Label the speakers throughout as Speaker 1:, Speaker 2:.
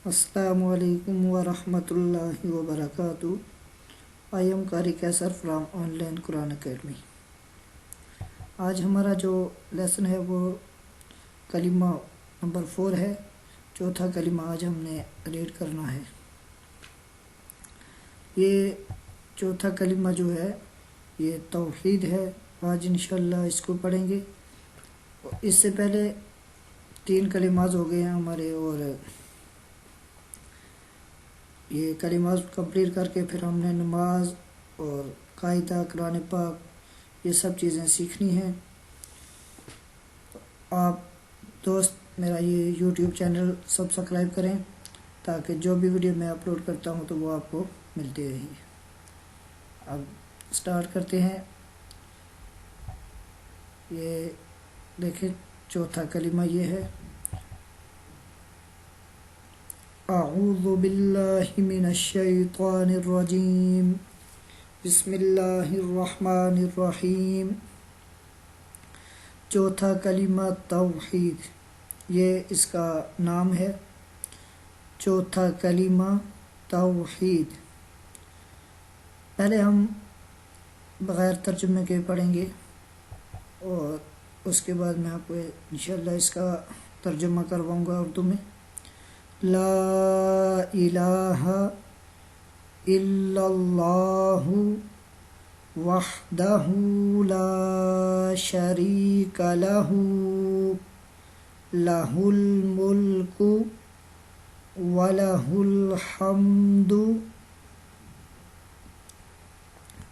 Speaker 1: السلام علیکم ورحمۃ اللہ وبرکاتہ۔ آئی ایم قاری کیسر from on line Quran academy. آج ہمارا جو لیسن ہے وہ کلمہ نمبر 4 ہے۔ چوتھا کلمہ آج ہم نے ریڈ کرنا ہے۔ یہ چوتھا کلمہ جو ہے یہ توحید ہے۔ آج انشاءاللہ اس کو پڑھیں گے۔ اس سے پہلے 3 کلمات ہو گئے ہیں ہمارے، اور یہ کلمات کمپلیٹ کر کے پھر ہم نے نماز اور قاعدہ قرآن پاک یہ سب چیزیں سیکھنی ہیں۔ آپ دوست میرا یہ یوٹیوب چینل سبسکرائب کریں تاکہ جو بھی ویڈیو میں اپلوڈ کرتا ہوں تو وہ آپ کو ملتی رہے۔ اب سٹارٹ کرتے ہیں۔ یہ دیکھیں چوتھا کلمہ یہ ہے، اعوذ باللہ من الشیطان الرجیم، بسم اللہ الرحمن الرحیم۔ چوتھا کلمہ توحید، یہ اس کا نام ہے۔ چوتھا کلمہ توحید۔ پہلے ہم بغیر ترجمے کے پڑھیں گے اور اس کے بعد میں آپ کو انشاءاللہ اس کا ترجمہ کرواؤں گا اردو میں۔ لا الہ الا اللہ وحدہ لا شریک لہ لہ الملک ولہ الحمد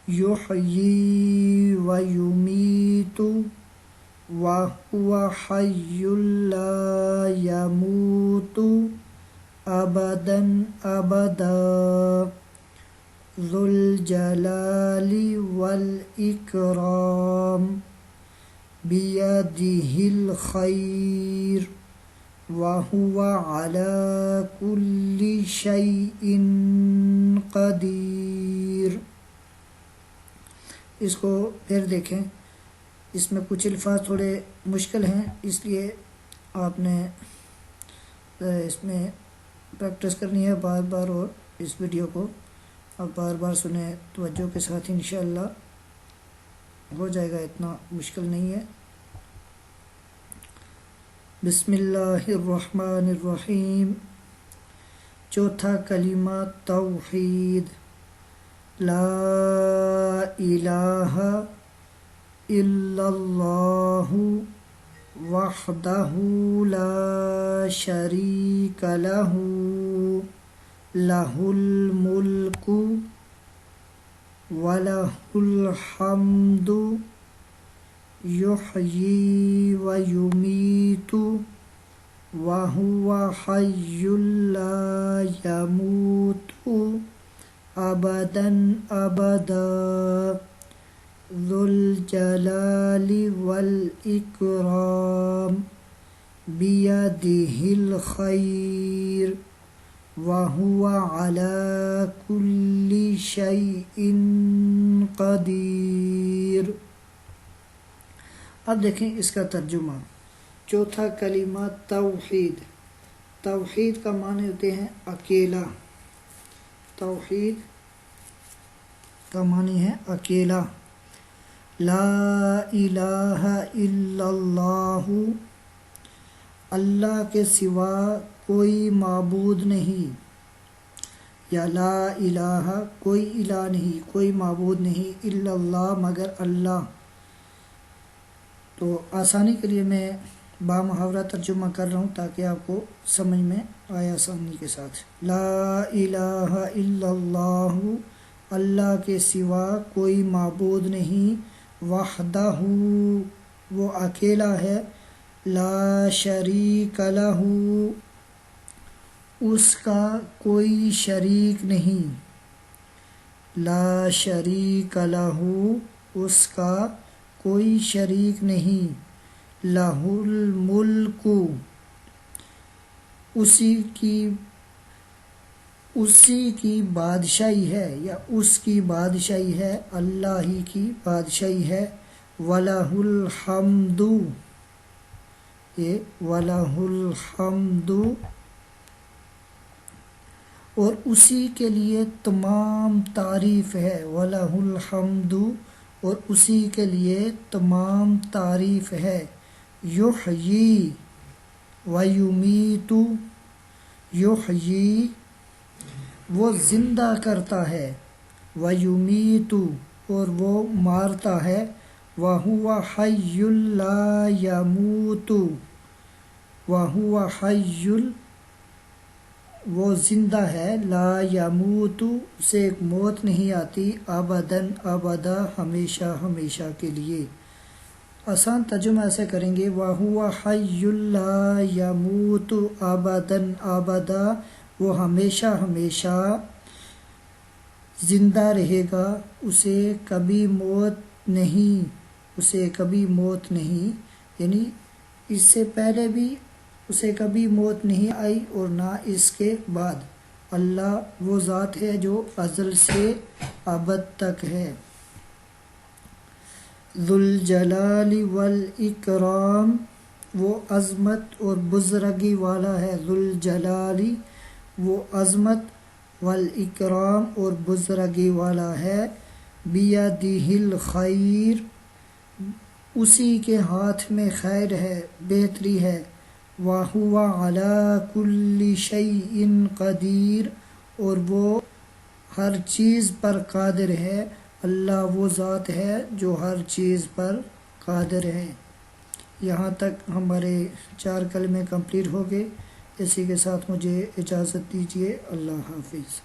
Speaker 1: یحیی ویمیت وہو حی لا یموت ابدا ابدا ذو الجلال والاکرام بیدہ الخیر وہو علی کل شیء قدیر۔ اس کو پھر دیکھیں، اس میں کچھ الفاظ تھوڑے مشکل ہیں، اس لیے آپ نے اس میں پریکٹس کرنی ہے بار بار، اور اس ویڈیو کو آپ بار بار سنیں توجہ کے ساتھ، انشاءاللہ ہو جائے گا، اتنا مشکل نہیں ہے۔ بسم اللہ الرحمن الرحیم۔ چوتھا کلمہ توحید۔ لا الہ الا اللہ وحدہ لا شریک لہ لہ الملک ولہ الحمد یحیی ویمیت وہو حی لا یموت ابدا ابدا ذو الجلال والاکرام بیدہ الخیر وہو علی کل شیء قدیر۔ اب دیکھیں اس کا ترجمہ۔ چوتھا کلمہ توحید۔ توحید کا معنی ہوتے ہیں اکیلا۔ توحید کا معنی ہے اکیلا۔ لا الہ الا اللہ، اللہ کے سوا کوئی معبود نہیں، یا لا الہ کوئی الہ نہیں، کوئی معبود نہیں، الا اللہ مگر اللہ۔ تو آسانی کے لیے میں بامحاورہ ترجمہ کر رہا ہوں تاکہ آپ کو سمجھ میں آئے آسانی کے ساتھ۔ لا الہ الا اللہ، اللہ کے سوا کوئی معبود نہیں، وحدہ وہ اکیلا ہے، لا شریک لہ اس کا کوئی شریک نہیں، لا شریک لہ اس کا کوئی شریک نہیں، لہ الملک اسی کی بادشاہی ہے، یا اس کی بادشاہی ہے، اللہ ہی کی بادشاہی ہے، وَلَهُ الْحَمْدُ، یہ وَلَهُ الْحَمْدُ اور اسی کے لیے تمام تعریف ہے، وَلَهُ الْحَمْدُ، اور اسی کے لیے تمام تعریف ہے، یحیی ویمیت، یحیی وہ زندہ کرتا ہے، ویمیت اور وہ مارتا ہے، وَهُوَ حَيٌّ لَا يَمُوتُ، وَهُوَ حَيٌّ وہ زندہ ہے، لا یموت اسے ایک موت نہیں آتی، ابداً ابدا ہمیشہ ہمیشہ کے لیے۔ آسان ترجمہ ایسے کریں گے، وَهُوَ حَيٌّ لَا يَمُوتُ ابداً ابدا، وہ ہمیشہ ہمیشہ زندہ رہے گا، اسے کبھی موت نہیں، اسے کبھی موت نہیں، یعنی اس سے پہلے بھی اسے کبھی موت نہیں آئی اور نہ اس کے بعد۔ اللہ وہ ذات ہے جو ازل سے ابد تک ہے۔ ذو الجلال والاکرام وہ عظمت اور بزرگی والا ہے، ذو الجلال وہ عظمت، والاکرام اور بزرگی والا ہے، بیدہ الخیر اسی کے ہاتھ میں خیر ہے، بہتری ہے، وَهُوَ عَلَى كُلِّ شَيْءٍ قدیر اور وہ ہر چیز پر قادر ہے، اللہ وہ ذات ہے جو ہر چیز پر قادر ہے۔ یہاں تک ہمارے 4 کلمے کمپلیٹ ہو گئے، اسی کے ساتھ مجھے اجازت دیجیے، اللہ حافظ۔